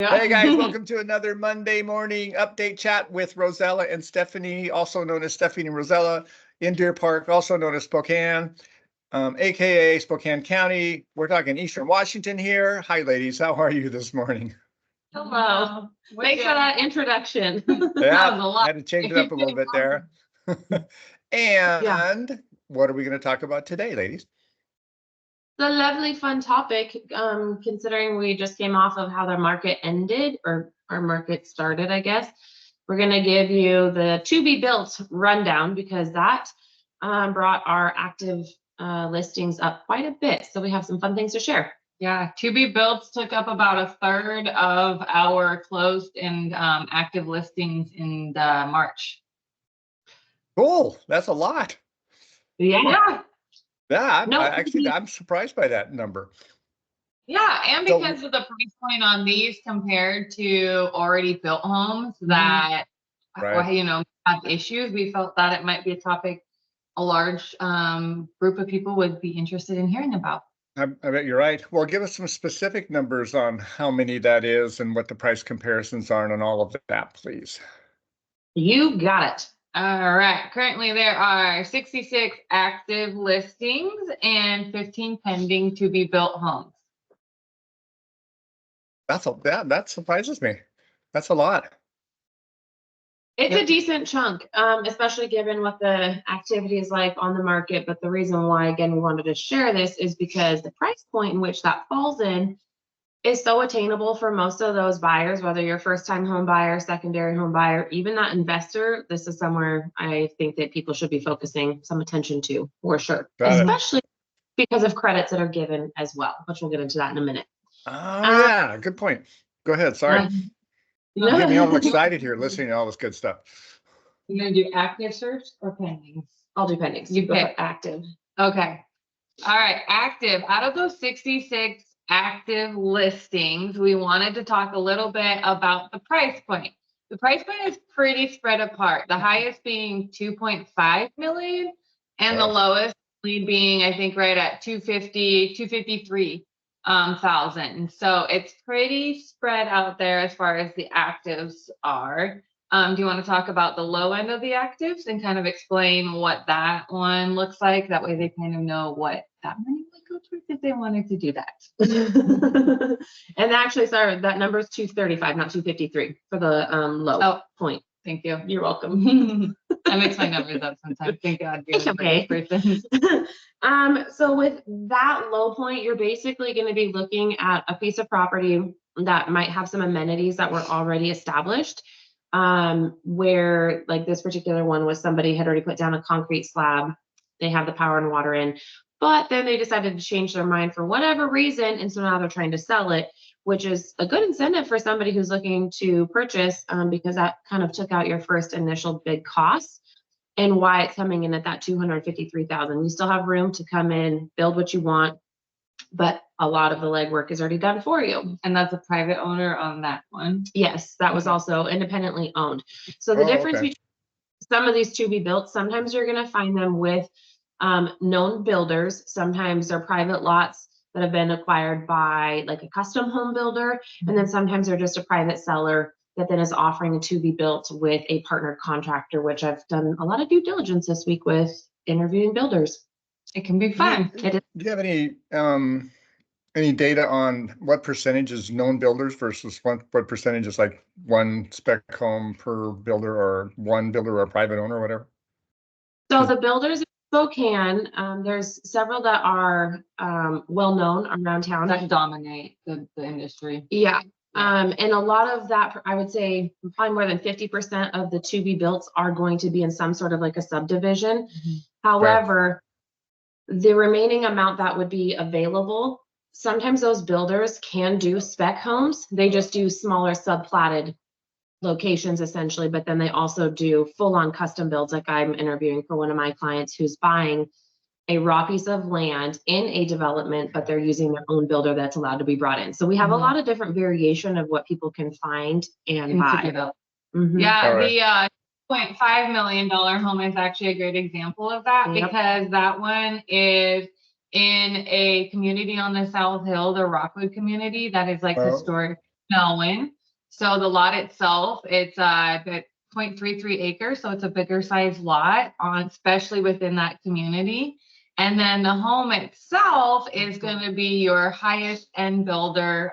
Hey guys, welcome to another Monday morning update chat with Rozella and Steffani, also known as Steffani and Rozella in Deer Park, also known as Spokane, aka Spokane County. We're talking Eastern Washington here. Hi ladies, how are you this morning? Hello. Thanks for that introduction. Yeah, I had to change it up a little bit there. And what are we going to talk about today, ladies? The lovely fun topic, considering we just came off of how the market ended, or our market started, I guess. We're going to give you the to be built rundown because that brought our active listings up quite a bit. So we have some fun things to share. Yeah, to be built took up about a third of our closed and active listings in March. Cool, that's a lot. Yeah. Yeah, I'm surprised by that number. Yeah, and because of the price point on these compared to already built homes that, have issues, we felt that it might be a topic a large group of people would be interested in hearing about. I bet you're right. Well, give us some specific numbers on how many that is and what the price comparisons are and all of that, please. You got it. All right. Currently, there are 66 active listings and 15 pending to be built homes. That surprises me. That's a lot. It's a decent chunk, especially given what the activity is like on the market. But the reason why, again, we wanted to share this is because the price point in which that falls in is so attainable for most of those buyers, whether you're a first-time home buyer, secondary home buyer, even that investor. This is somewhere I think that people should be focusing some attention to, for sure, especially because of credits that are given as well, which we'll get into that in a minute. Oh, yeah, good point. Go ahead. Sorry. You get me all excited here listening to all this good stuff. You gonna do active search or pending? I'll do pending. You pick active. Okay. All right. Active. Out of those 66 active listings, we wanted to talk a little bit about the price point. The price point is pretty spread apart. The highest being 2.5 million and the lowest being, I think, right at 253,000. So it's pretty spread out there as far as the actives are. Do you want to talk about the low end of the actives and kind of explain what that one looks like? That way they kind of know what that money would go towards if they wanted to do that. And actually, sorry, that number is 235, not 253 for the low point. Thank you. You're welcome. I mix my numbers up sometimes. Thank God. It's okay. So with that low point, you're basically going to be looking at a piece of property that might have some amenities that were already established. Where like this particular one was somebody had already put down a concrete slab. They have the power and water in, but then they decided to change their mind for whatever reason. And so now they're trying to sell it, which is a good incentive for somebody who's looking to purchase, because that kind of took out your first initial big cost and why it's coming in at that 253,000. You still have room to come in, build what you want, but a lot of the legwork is already done for you. And that's a private owner on that one. Yes, that was also independently owned. So the difference between some of these to be built, sometimes you're going to find them with known builders. Sometimes they're private lots that have been acquired by like a custom home builder. And then sometimes they're just a private seller that then is offering a to be built with a partner contractor, which I've done a lot of due diligence this week with interviewing builders. It can be fun. Do you have any data on what percentage is known builders versus what percentage is like one spec home per builder or one builder or a private owner or whatever? So the builders in Spokane, there's several that are well known around town that dominate the industry. Yeah. And a lot of that, I would say probably more than 50% of the to be built are going to be in some sort of like a subdivision. However, the remaining amount that would be available, sometimes those builders can do spec homes. They just do smaller subplatted locations essentially, but then they also do full-on custom builds. Like I'm interviewing for one of my clients who's buying a raw piece of land in a development, but they're using their own builder that's allowed to be brought in. So we have a lot of different variation of what people can find and buy. Yeah, the $2.5 million home is actually a great example of that because that one is in a community on the South Hill, the Rockwood community, that is like historic Melwin. So the lot itself, it's at 0.33 acres. So it's a bigger size lot especially within that community. And then the home itself is going to be your highest end builder.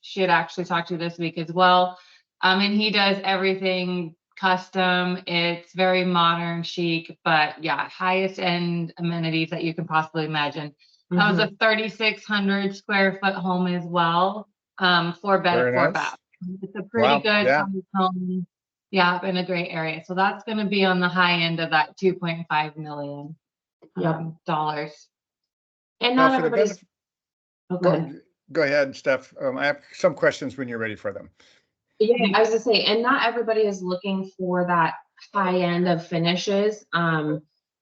She had actually talked to you this week as well. And he does everything custom. It's very modern, chic, but yeah, highest end amenities that you can possibly imagine. That was a 3,600 square foot home as well. 4-bed, Very 4-bath. nice. It's a pretty Wow, good yeah. home. Yeah, in a great area. So that's going to be on the high end of that 2.5 million dollars. And Now, not for the everybody's. benefit, Oh, go ahead. go ahead, Steph. I have some questions when you're ready for them. Yeah, I was gonna say, and not everybody is looking for that high end of finishes.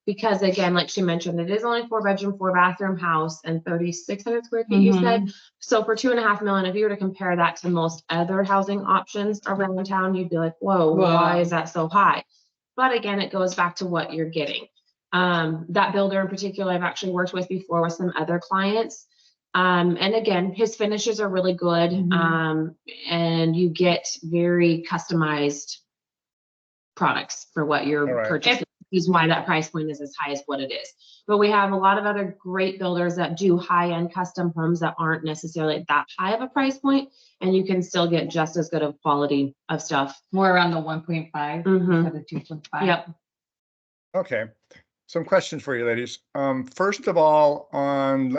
Because again, like she mentioned, it is only 4-bedroom, 4-bathroom house and 3,600 square feet, you said. So for 2.5 million, if you were to compare that to most other housing options around town, you'd be like, whoa, why is that so high? But again, it goes back to what you're getting. That builder in particular, I've actually worked with before with some other clients. And again, his finishes are really good. And you get very customized products for what you're purchasing. Is why that price point is as high as what it is. But we have a lot of other great builders that do high-end custom homes that aren't necessarily that high of a price point, and you can still get just as good of quality of stuff. More around the 1.5 instead of 2.5. Yep. Okay. Some questions for you, ladies. First of all,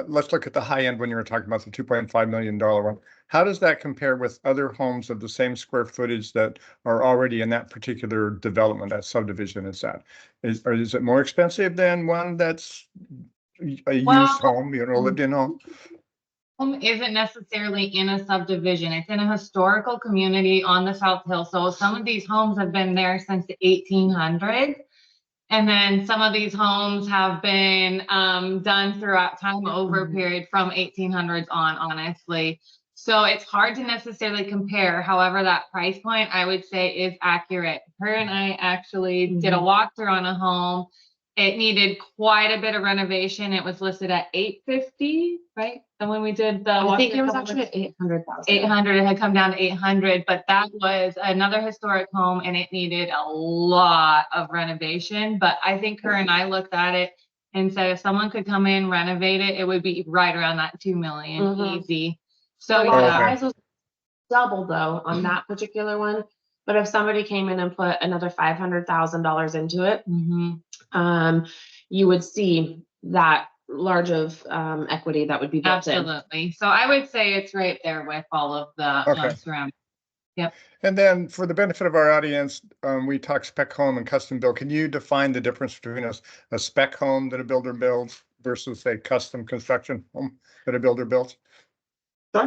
let's look at the high end when you were talking about the $2.5 million one. How does that compare with other homes of the same square footage that are already in that particular development, that subdivision is that? Is it more expensive than one that's a used home, lived in home? Home isn't necessarily in a subdivision. It's in a historical community on the South Hill. So some of these homes have been there since the 1800s. And then some of these homes have been done throughout time over a period from 1800s on, honestly. So it's hard to necessarily compare. However, that price point, I would say, is accurate. Her and I actually did a walkthrough on a home. It needed quite a bit of renovation. It was listed at $850, right? And when we did the I think it was actually at 800,000. 800, it had come down to 800, but that was another historic home and it needed a lot of renovation. But I think her and I looked at it and said, if someone could come in, renovate it, it would be right around that 2 million easy. So the lot size was double though on that particular one. But if somebody came in and put another $500,000 into it, you would see that large of equity that would be built in. Absolutely. So I would say it's right there with all of the surroundings. Yep. And then for the benefit of our audience, we talk spec home and custom build. Can you define the difference between a spec home that a builder builds versus a custom construction home that a builder builds?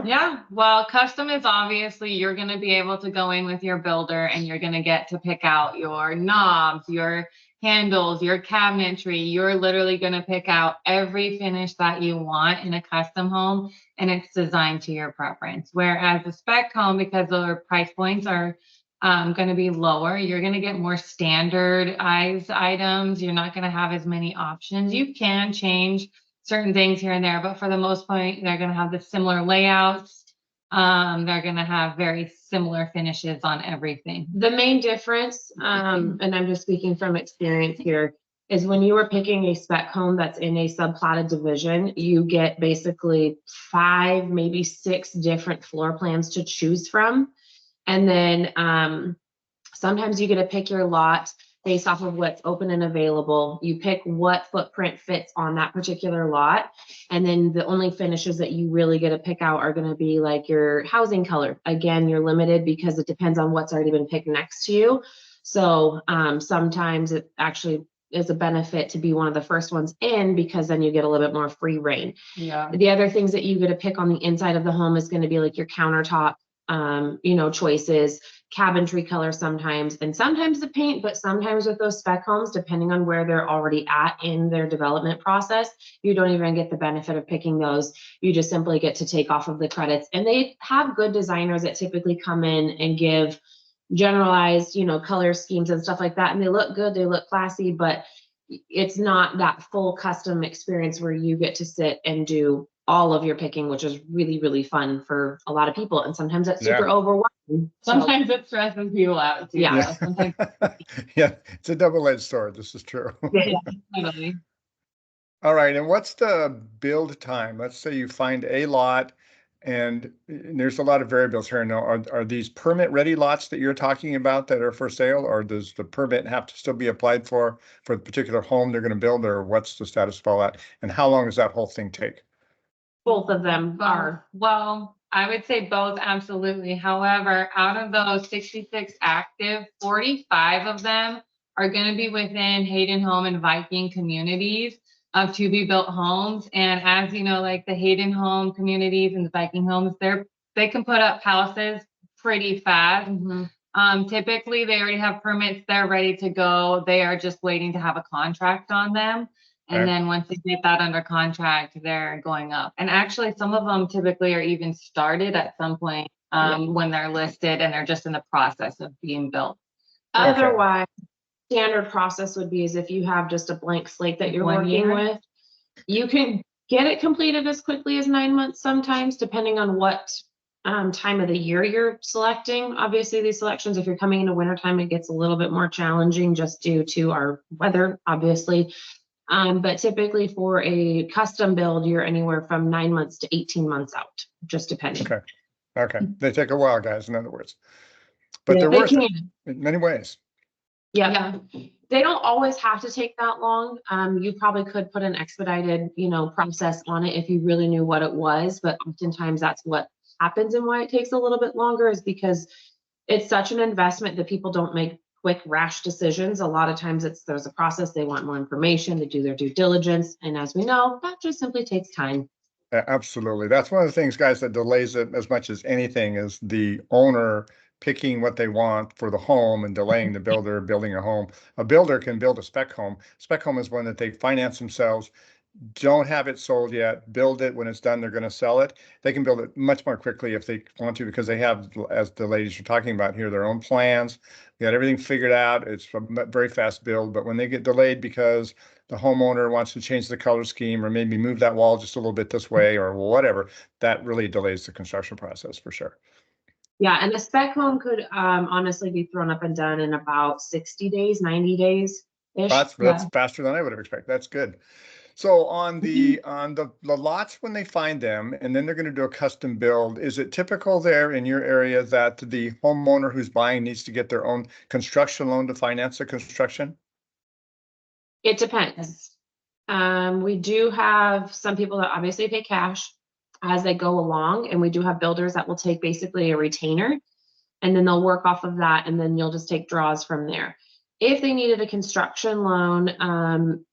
Yeah, well, custom is obviously you're going to be able to go in with your builder and you're going to get to pick out your knobs, your handles, your cabinetry. You're literally going to pick out every finish that you want in a custom home, and it's designed to your preference. Whereas a spec home, because the price points are going to be lower, you're going to get more standardized items. You're not going to have as many options. You can change certain things here and there, but for the most part, they're going to have the similar layouts. They're going to have very similar finishes on everything. The main difference, and I'm just speaking from experience here, is when you are picking a spec home that's in a subplatted division, you get basically 5, maybe 6 different floor plans to choose from. And then sometimes you get to pick your lot based off of what's open and available. You pick what footprint fits on that particular lot. And then the only finishes that you really get to pick out are going to be like your housing color. Again, you're limited because it depends on what's already been picked next to you. So sometimes it actually is a benefit to be one of the first ones in, because then you get a little bit more free reign. Yeah. The other things that you get to pick on the inside of the home is going to be like your countertop, choices, cabinetry color sometimes, and sometimes the paint, but sometimes with those spec homes, depending on where they're already at in their development process, you don't even get the benefit of picking those. You just simply get to take off of the credits. And they have good designers that typically come in and give generalized, color schemes and stuff like that. And they look good, they look classy, but it's not that full custom experience where you get to sit and do all of your picking, which is really, really fun for a lot of people. And sometimes that's super Yeah. overwhelming. So, Sometimes it stresses people out too. Yeah. though. Sometimes, Yeah, it's a double-edged sword. This is true. yeah. totally. All right, and what's the build time? Let's say you find a lot, and there's a lot of variables here. Now, are these permit-ready lots that you're talking about that are for sale, or does the permit have to still be applied for the particular home they're going to build, or what's the status of all that? And how long does that whole thing take? Both of them are. Well, I would say both, absolutely. However, out of those 66 active, 45 of them are going to be within Hayden Home and Viking communities of to-be-built homes. And as you know, like the Hayden Home communities and the Viking homes, they can put up houses pretty fast. Typically, they already have permits, they're ready to go. They are just waiting to have a contract on them. And Okay. then once they get that under contract, they're going up. And actually, some of them typically are even started at some point when they're listed and they're just in the process of being built. Okay. Otherwise, standard process would be is if you have just a blank slate that you're 1 working year? with, you can get it completed as quickly as 9 months sometimes, depending on what time of the year you're selecting. Obviously, these selections, if you're coming into wintertime, it gets a little bit more challenging just due to our weather, obviously. But typically for a custom build, you're anywhere from 9 months to 18 months out, just depending. Okay. Okay. They take a while, guys, in other words. But Yeah, they're they worth it can. in many ways. Yeah. They don't always have to take that long. You probably could put an expedited, process on it if you really knew what it was, but oftentimes that's what happens and why it takes a little bit longer is because it's such an investment that people don't make quick, rash decisions. A lot of times there's a process. They want more information, they do their due diligence. And as we know, that just simply takes time. Absolutely. That's one of the things, guys, that delays it as much as anything is the owner picking what they want for the home and delaying the builder building a home. A builder can build a spec home. Spec home is one that they finance themselves, don't have it sold yet, build it. When it's done, they're going to sell it. They can build it much more quickly if they want to, because they have, as the ladies are talking about here, their own plans. They got everything figured out. It's a very fast build, but when they get delayed because the homeowner wants to change the color scheme or maybe move that wall just a little bit this way or whatever, that really delays the construction process for sure. Yeah, and a spec home could honestly be thrown up and done in about 60 days, 90 days ish. That's faster than I would have expected. That's good. So on the lots, when they find them and then they're going to do a custom build, is it typical there in your area that the homeowner who's buying needs to get their own construction loan to finance the construction? It depends. We do have some people that obviously pay cash as they go along, and we do have builders that will take basically a retainer and then they'll work off of that, and then you'll just take draws from there. If they needed a construction loan,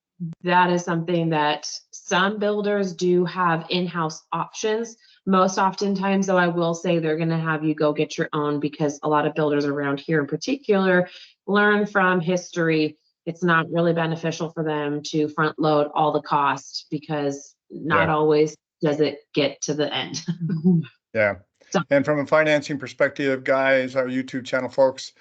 that is something that some builders do have in-house options. Most oftentimes, though, I will say they're going to have you go get your own, because a lot of builders around here in particular learn from history. It's not really beneficial for them to front load all the cost, because not always does it get to the end. Yeah. So, and from a financing perspective, guys, our YouTube channel folks,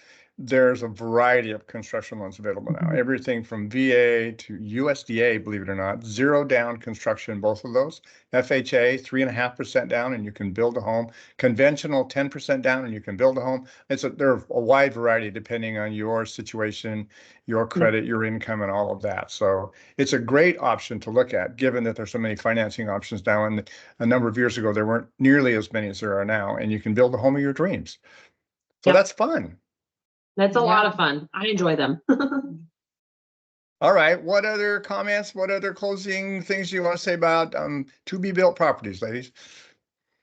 there's a variety of construction loans available now. Everything from VA to USDA, believe it or not, 0 down construction, both of those. FHA, 3.5% down, and you can build a home. Conventional, 10% down, and you can build a home. They're a wide variety depending on your situation, your credit, your income, and all of that. So it's a great option to look at, given that there's so many financing options now. And a number of years ago, there weren't nearly as many as there are now, and you can build the home of your dreams. So that's fun. That's a lot of fun. I enjoy them. All right. What other comments? What other closing things you want to say about to-be-built properties, ladies?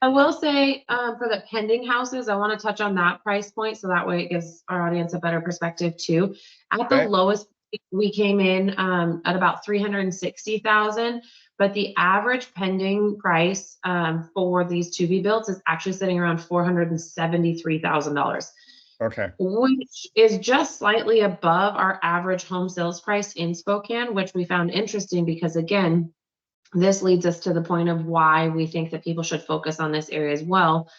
I will say for the pending houses, I want to touch on that price point, so that way it gives our audience a better perspective too. At the lowest, we came in at about 360,000, but the average pending price for these to-be-builts is actually sitting around $473,000. Okay. Which is just slightly above our average home sales price in Spokane, which we found interesting because, again, this leads us to the point of why we think that people should focus on this area as well.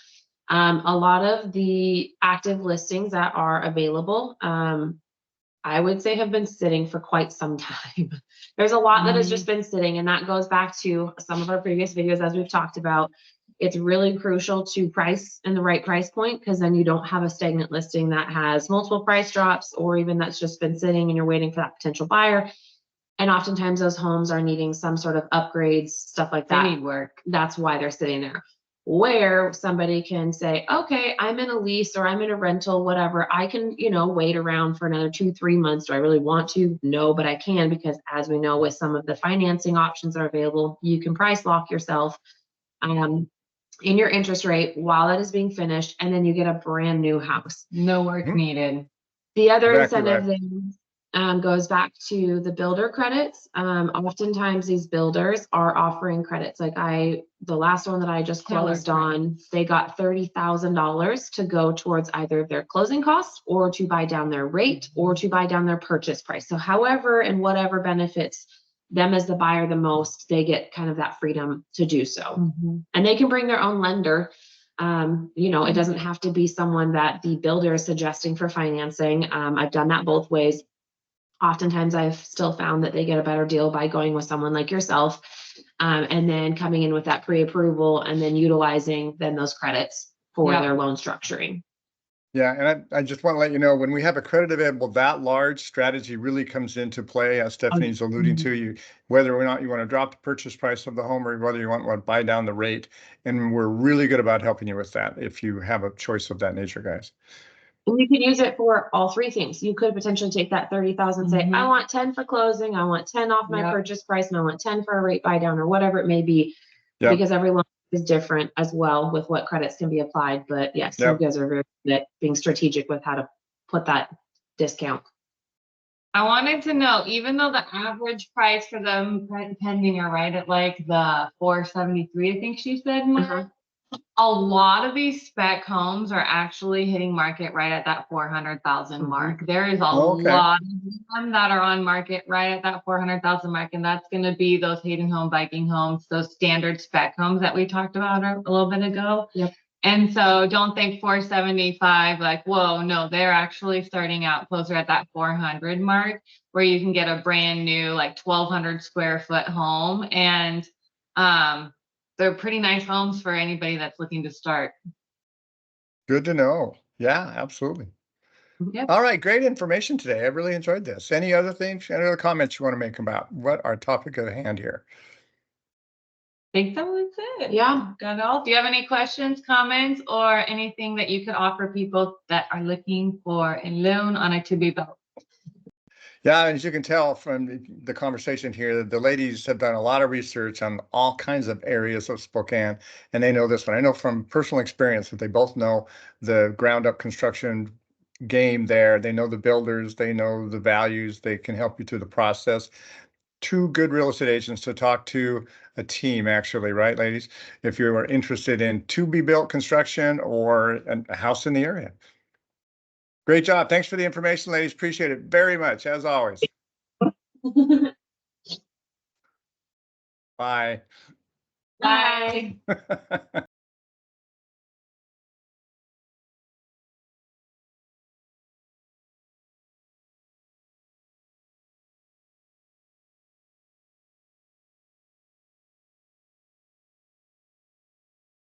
A lot of the active listings that are available, I would say have been sitting for quite some time. There's a lot that has just been sitting, and that goes back to some of our previous videos as we've talked about. It's really crucial to price in the right price point, because then you don't have a stagnant listing that has multiple price drops, or even that's just been sitting and you're waiting for that potential buyer. And oftentimes those homes are needing some sort of upgrades, stuff like that. They need work. That's why they're sitting there. Where somebody can say, okay, I'm in a lease or I'm in a rental, whatever. I can, wait around for another 2-3 months. Do I really want to? No, but I can, because as we know, with some of the financing options that are available, you can price lock yourself in your interest rate while that is being finished, and then you get a brand new house. No work needed. The other Exactly incentive right. then goes back to the builder credits. Oftentimes these builders are offering credits. Like the last one that I just closed on, they got $30,000 to go towards either their closing costs, or to buy down their rate, or to buy down their purchase price. So however and whatever benefits them as the buyer the most, they get kind of that freedom to do so. And they can bring their own lender. It doesn't have to be someone that the builder is suggesting for financing. I've done that both ways. Oftentimes I've still found that they get a better deal by going with someone like yourself, and then coming in with that pre-approval and then utilizing then those credits for their loan structuring. Yeah, and I just want to let you know, when we have a credit available that large, strategy really comes into play, as Stephanie's alluding to, you, whether or not you want to drop the purchase price of the home, or whether you want to buy down the rate. And we're really good about helping you with that if you have a choice of that nature, guys. And you can use it for all three things. You could potentially take that 30,000 and say, I want 10 for closing, I want 10 off my purchase price, and I want 10 for a rate buy down, or whatever it may be, because every loan is different as well with what credits can be applied. But yes, you guys are very good at being strategic with how to put that discount. I wanted to know, even though the average price for them pending are right at like the 473, I think she said, a lot of these spec homes are actually hitting market right at that 400,000 mark. There is a lot of them that are on market right at that 400,000 mark, and that's going to be those Hayden Home, Viking homes, those standard spec homes that we talked about a little bit ago. And so don't think 475 like, whoa, no, they're actually starting out closer at that 400 mark, where you can get a brand new like 1,200 square foot home. And they're pretty nice homes for anybody that's looking to start. Good to know. Yeah, absolutely. All right, great information today. I really enjoyed this. Any other things, any other comments you want to make about what our topic at hand here? I think that was it. Yeah. Got it all. Do you have any questions, comments, or anything that you could offer people that are looking for a loan on a to-be built? Yeah, as you can tell from the conversation here, the ladies have done a lot of research on all kinds of areas of Spokane, and they know this one. I know from personal experience that they both know the ground up construction game there. They know the builders, they know the values, they can help you through the process. Two good real estate agents to talk to, a team actually, right, ladies? If you are interested in to-be-built construction or a house in the area. Great job. Thanks for the information, ladies. Appreciate it very much, as always. Bye. Bye.